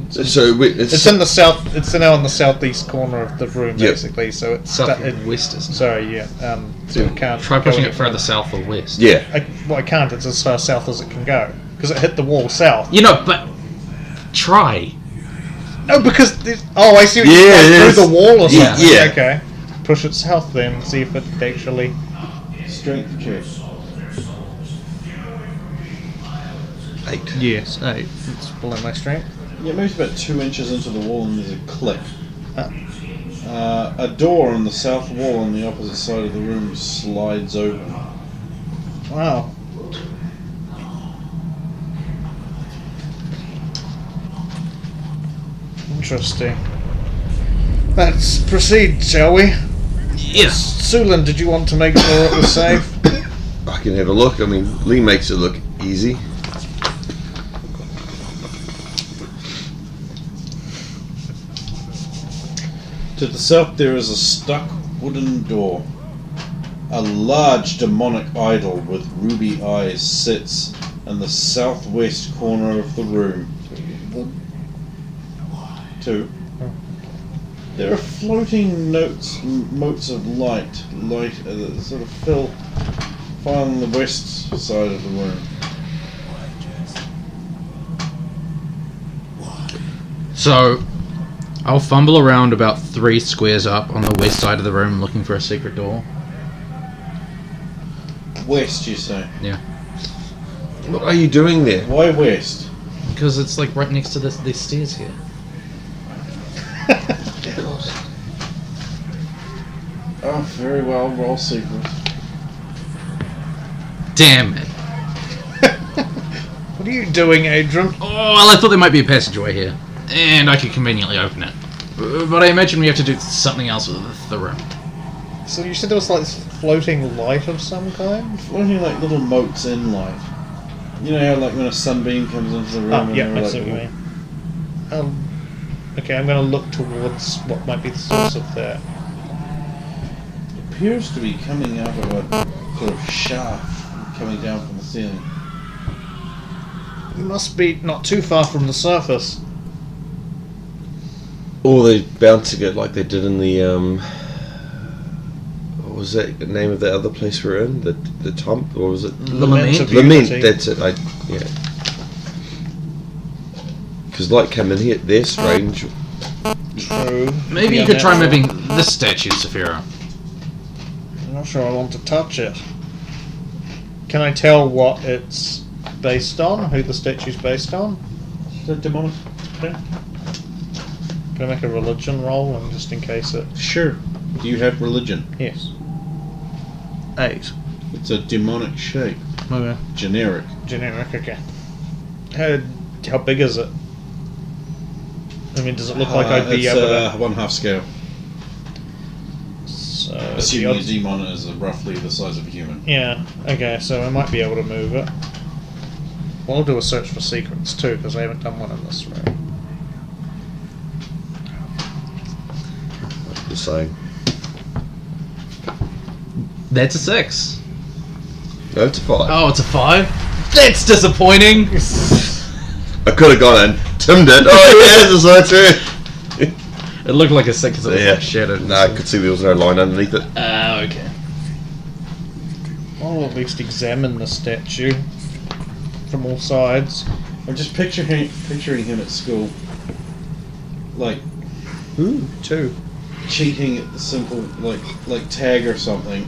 So It's in the south. It's now in the southeast corner of the room, Yep. basically. So it's West, isn't it? Sorry, yeah. So it can't. Try go pushing any it further south or west. Yeah. I can't. It's as far south as it can go because it hit the wall south. But try. No, because I see what Yeah, you're it saying, is. through the wall or Yeah, something. yeah. Okay. Push it south then. See if it actually. Strength check. 8. Yes, 8. It's below my strength. Yeah, it moves about 2 inches into the wall and there's a click. Ah. A door on the south wall on the opposite side of the room slides open. Wow. Interesting. Let's proceed, shall we? Yes. Sulan, did you want to make sure it was safe? I can have a look. I mean, Lee makes it look easy. To the south there is a stuck wooden door. A large demonic idol with ruby eyes sits in the southwest corner of the room. 2. There are floating motes of light that sort of fill on the west side of the room. So, I'll fumble around about 3 squares up on the west side of the room looking for a secret door. West, you say? Yeah. What are you doing there? Why west? Because it's right next to these stairs here. Oh, very well. Roll secret. Damn it. What are you doing, Adrian? Oh, well, I thought there might be a passageway here. And I could conveniently open it. But I imagine we have to do something else with the room. So you said there was this floating light of some kind? Floating like little motes in light. You know how when a sunbeam comes into the room and Yeah, they're I see what you mean. Okay, I'm going to look towards what might be the source of that. appears to be coming out of a sort of shaft coming down from the ceiling. You must be not too far from the surface. Or they're bouncing it like they did in the what was that the name of the other place we're in? The Tump, or was it Lament of Lament? Unity. That's it. Yeah. Because light came in here. They're strange. True. Maybe Yeah, you could try now- moving this statue, Saphira. I'm not sure I want to touch it. Can I tell what it's based on? Who the statue's based on? The demonic. Can I make a religion roll, and just in case it? Sure. Do you have religion? Yes. 8. It's a demonic shape. Okay. Generic. Generic. Okay. How big is it? I mean, does it look like I'd be it's able to? 1/2 scale. So Assuming the a odds- demon is roughly the size of a human. Yeah. Okay. So I might be able to move it. Well, I'll do a search for secrets too, because I haven't done one in this room. Just saying. That's a 6. No, it's a 5. Oh, it's a 5? That's disappointing! I could have gone in. Tim did. Oh yeah, it's a side too. It looked like a 6 because it was Yeah. like shattered. No, I could see there was no line underneath it. Okay. I'll at least examine the statue from all sides. I'm just picturing him at school, like Ooh, 2. cheating at the simple like tag or something.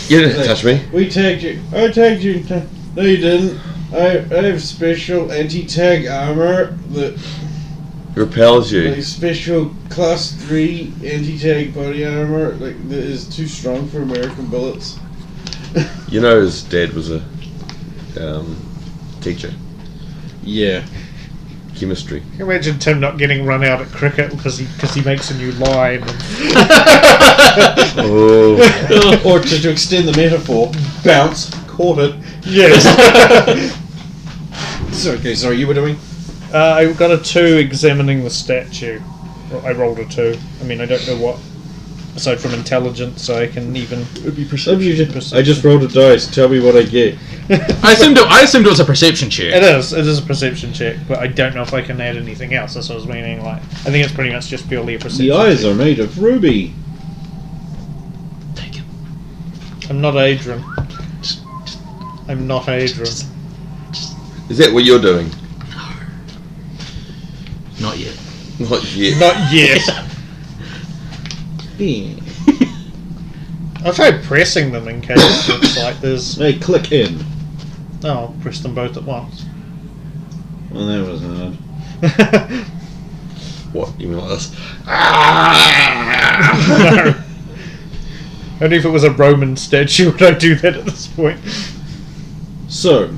You didn't Like, touch me. We tagged you. I tagged you. No, you didn't. I have special anti-tag armor that Repels you. like special class 3 anti-tag body armor like that is too strong for American bullets. You know his dad was a teacher. Yeah. Chemistry. Can you imagine Tim not getting run out at cricket because he makes a new line? Oh. Or to extend the metaphor, bounce, caught it. Yes. So, okay, sorry, you were doing? I got a 2 examining the statue. I rolled a 2. I mean, I don't know what, aside from intelligence, so I can even. It would be perception. I just rolled a dice. Tell me what I get. I assumed it was a perception check. It is a perception check, but I don't know if I can add anything else. That's what I was meaning. Like, I think it's pretty much just purely a perception. The eyes check. are made of ruby. Take it. I'm not Adrian. I'm not Adrian. Is that what you're doing? Not yet. Not yet. Not yet. Yeah. I'll try pressing them in case it's like there's. Hey, click in. No, I'll press them both at once. Well, that was hard. What? You mean like this? No. Only if it was a Roman statue would I do that at this point. So,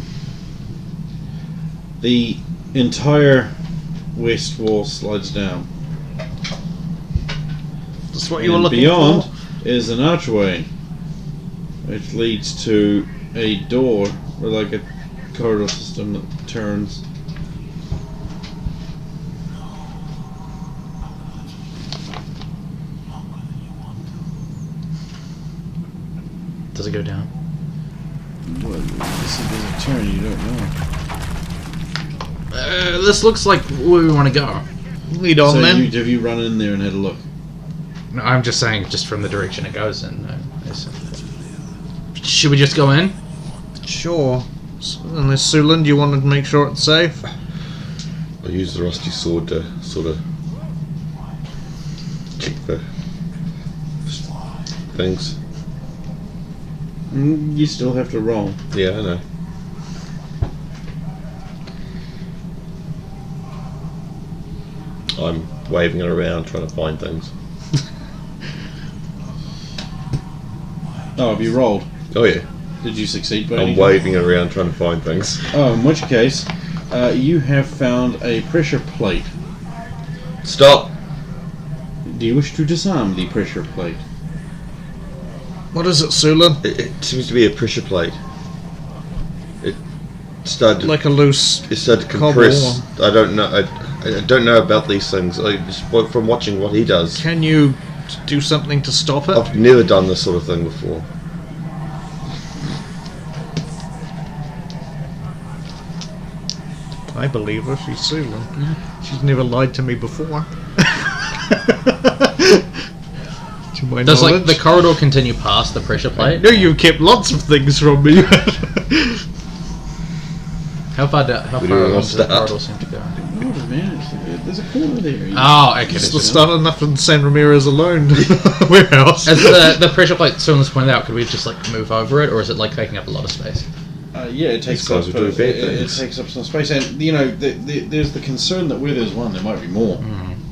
the entire west wall slides down. That's what you were And looking beyond for. is an archway, which leads to a door, or like a corridor system that turns. Does it go down? Well, this is a turn, you don't know. This looks like where we want to go. Lead on So then. have you run in there and had a look? No, I'm just saying, just from the direction it goes in. Should we just go in? Sure. Unless Suland, you wanted to make sure it's safe. I'll use the rusty sword to sort of check the things. You still have to roll. Yeah, I know. I'm waving it around trying to find things. Oh, have you rolled? Oh yeah. Did you succeed, by I'm any waving it around trying to find things. Oh, in which case, you have found a pressure plate. Stop! Do you wish to disarm the pressure plate? What is it, Suland? It seems to be a pressure plate. It started to, Like a loose. it started to compress. I don't know. I don't know about these things. I just from watching what he does. Can you do something to stop it? I've never done this sort of thing before. I believe her. She's Sulan. She's never lied to me before. To my Does knowledge. like the corridor continue past the pressure plate? No, you kept lots of things from me. How far down? How We far don't along want does the to corridor seem to go? Oh man, there's a corner there. Oh, okay. It's there's- not enough in San Ramirez alone. Warehouse. As the pressure plate Sulan's pointed out, could we just like move over it, or is it like taking up a lot of space? Yeah, it takes These guys up are doing bad it things. takes up some space, and you know, there's the concern that where there's one, there might be more.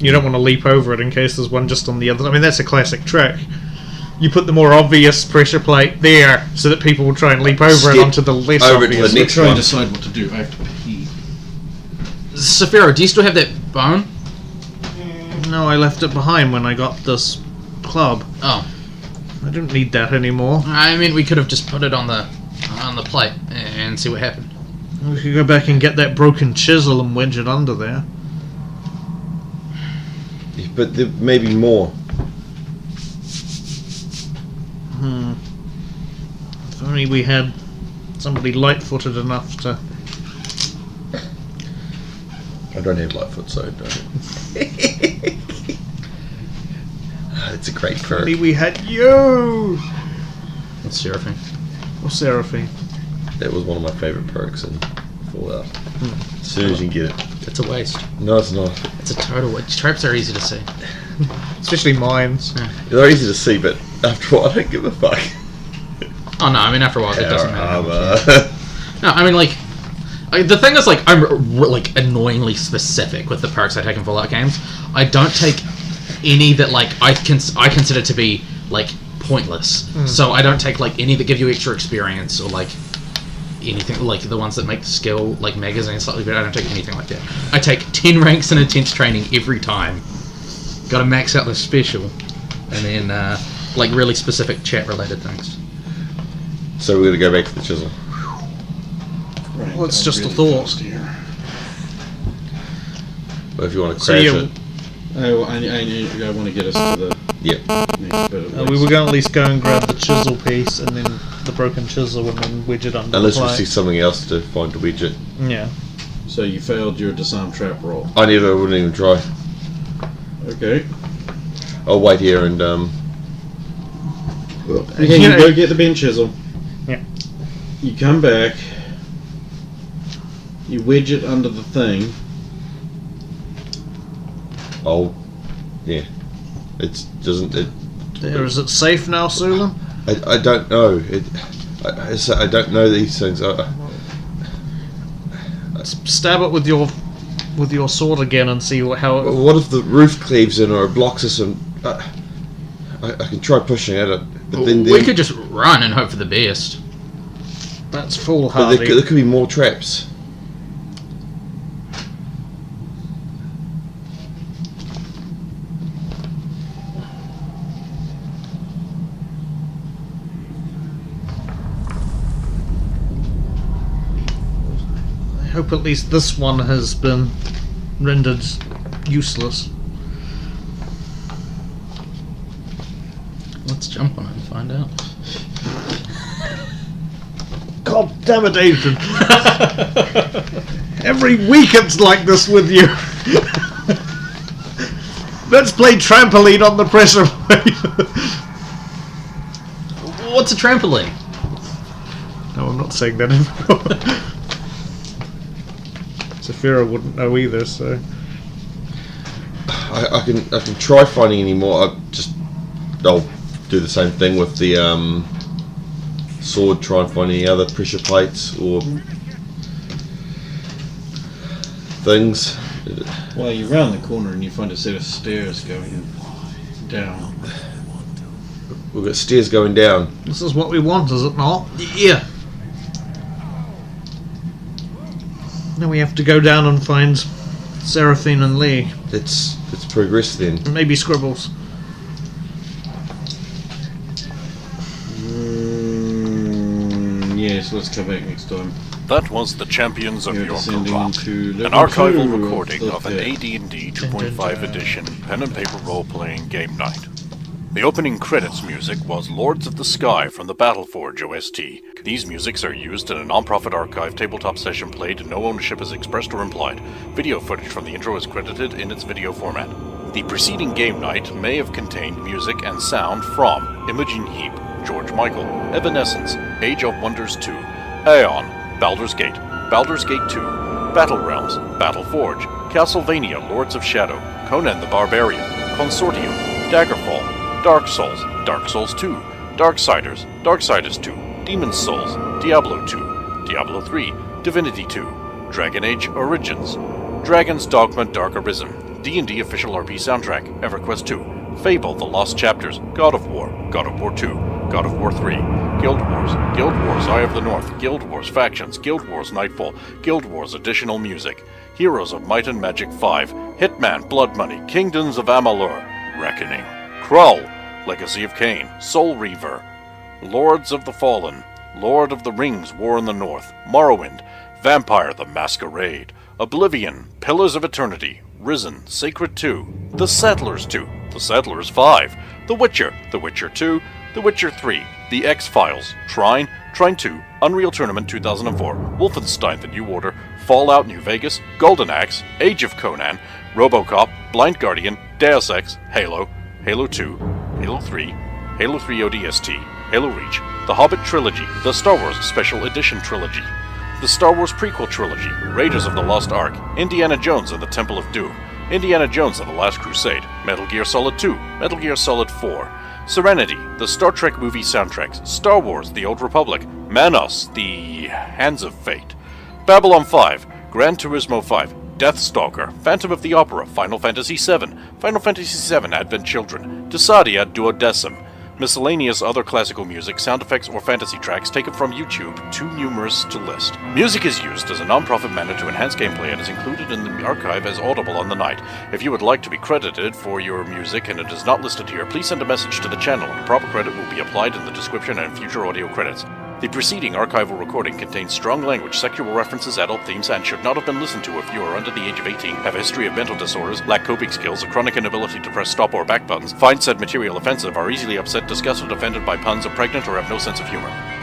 You don't want to leap over it in case there's one just on the other. I mean, that's a classic trick. You put the more obvious pressure plate there so that people will try and leap over it Skip onto the less over to obvious. the next Try and one. decide what to do. I have to pee. Saphira, do you still have that bone? No, I left it behind when I got this club. Oh, I don't need that anymore. I mean, we could have just put it on the plate and see what happened. We could go back and get that broken chisel and wedge it under there. But there may be more. If only we had somebody light-footed enough to... I don't have Lightfoot, so don't. It's a great If perk. only we had you! That's Seraphine. Or Seraphine. That was one of my favourite perks in Fallout. As soon as you get it. It's a waste. No, it's not. It's a total waste. Traps are easy to see. Especially mines. They're easy to see, but after a while, I don't give a fuck. Oh no, I mean after a while it doesn't matter. how much. Armor. No, I mean like the thing is like I'm like annoyingly specific with the perks I take in Fallout games. I don't take any that like I consider to be like pointless. So I don't take like any that give you extra experience or like anything like the ones that make the skill like magazine slightly better. I don't take anything like that. I take 10 ranks in intense training every time. Got to max out the special, and then like really specific chat related things. So we're going to go back to the chisel. Right, Well, it's I'm just a really thought. fast here. But if you want to So crash you- it. I want to get us to the Yep. next bit of We were going to at least go and grab the chisel piece and then the broken chisel and then wedge it under Unless the we plate. see something else to find to wedge it. Yeah. So you failed your disarm trap roll. I wouldn't even try. Okay. I'll wait here and Okay, you go get the bench chisel. Yeah. You come back. You wedge it under the thing. yeah. It doesn't. There, is it safe now, Sulan? I don't know. I don't know these things. Stab it with your sword again and see how it... What if the roof cleaves in or it blocks us and I can try pushing at it, but then We could just run and hope for the best. That's but foolhardy. there could be more traps. I hope at least this one has been rendered useless. Let's jump on it and find out. God damn it, Adrian! Every week it's like this with you. Let's play trampoline on the pressure plate. What's a trampoline? No, I'm not saying that anymore. Saphira wouldn't know either, so... I can try finding any more. I'll do the same thing with the sword. Try and find any other pressure plates or things. Well, you round the corner and you find a set of stairs going down. We've got stairs going down. This is what we want, is it not? Yeah. Now we have to go down and find Seraphine and Lee. It's progress then. And maybe Scribbles. Yes, let's come back next time. That was the Champions of You're descending Jor-Karroc, into an level archival 2 recording of an the- AD&D 2.5 edition pen and paper role-playing game night. The opening credits music was Lords of the Sky from the Battleforge OST. These musics are used in a non-profit archive tabletop session played and no ownership is expressed or implied. Video footage from the intro is credited in its video format. The preceding game night may have contained music and sound from Imogen Heap, George Michael, Evanescence, Age of Wonders 2, Aeon, Baldur's Gate 2, Battle Realms, Battleforge, Castlevania Lords of Shadow, Conan the Barbarian, Consortium, Daggerfall, Dark Souls 2, Darksiders 2, Demon's Souls, Diablo 2, Diablo 3, Divinity 2, Dragon Age Origins, Dragon's Dogma Dark Arisen, D&D Official RP Soundtrack, EverQuest 2, Fable The Lost Chapters, God of War 2, God of War 3, Guild Wars Eye of the North, Guild Wars Factions, Guild Wars Nightfall, Guild Wars Additional Music, Heroes of Might and Magic 5, Hitman Blood Money, Kingdoms of Amalur, Reckoning, Krull, Legacy of Kain, Soul Reaver, Lords of the Fallen, Lord of the Rings, War in the North, Morrowind, Vampire the Masquerade, Oblivion, Pillars of Eternity, Risen, Sacred 2, The Settlers 2, The Settlers 5, The Witcher 2, The Witcher 3, The X-Files, Trine 2, Unreal Tournament 2004, Wolfenstein The New Order, Fallout New Vegas, Golden Axe, Age of Conan, RoboCop, Blind Guardian, Deus Ex, Halo 2, Halo 3, Halo 3 ODST, Halo Reach, The Hobbit Trilogy, The Star Wars Special Edition Trilogy, The Star Wars Prequel Trilogy, Raiders of the Lost Ark, Indiana Jones and the Temple of Doom, Indiana Jones and the Last Crusade, Metal Gear Solid 2, Metal Gear Solid 4, Serenity, the Star Trek movie soundtracks, Star Wars The Old Republic, Manos, The Hands of Fate, Babylon 5, Gran Turismo 5, Deathstalker, Phantom of the Opera, Final Fantasy VII, Final Fantasy VII Advent Children, Desadia Duodecim, miscellaneous other classical music, sound effects, or fantasy tracks taken from YouTube, too numerous to list. Music is used as a non-profit manner to enhance gameplay and is included in the archive as audible on the night. If you would like to be credited for your music and it is not listed here, please send a message to the channel and proper credit will be applied in the description and future audio credits. The preceding archival recording contains strong language, sexual references, adult themes, and should not have been listened to if you are under the age of 18, have a history of mental disorders, lack coping skills, a chronic inability to press stop or back buttons, find said material offensive, are easily upset, disgusted, offended by puns, are pregnant, or have no sense of humor.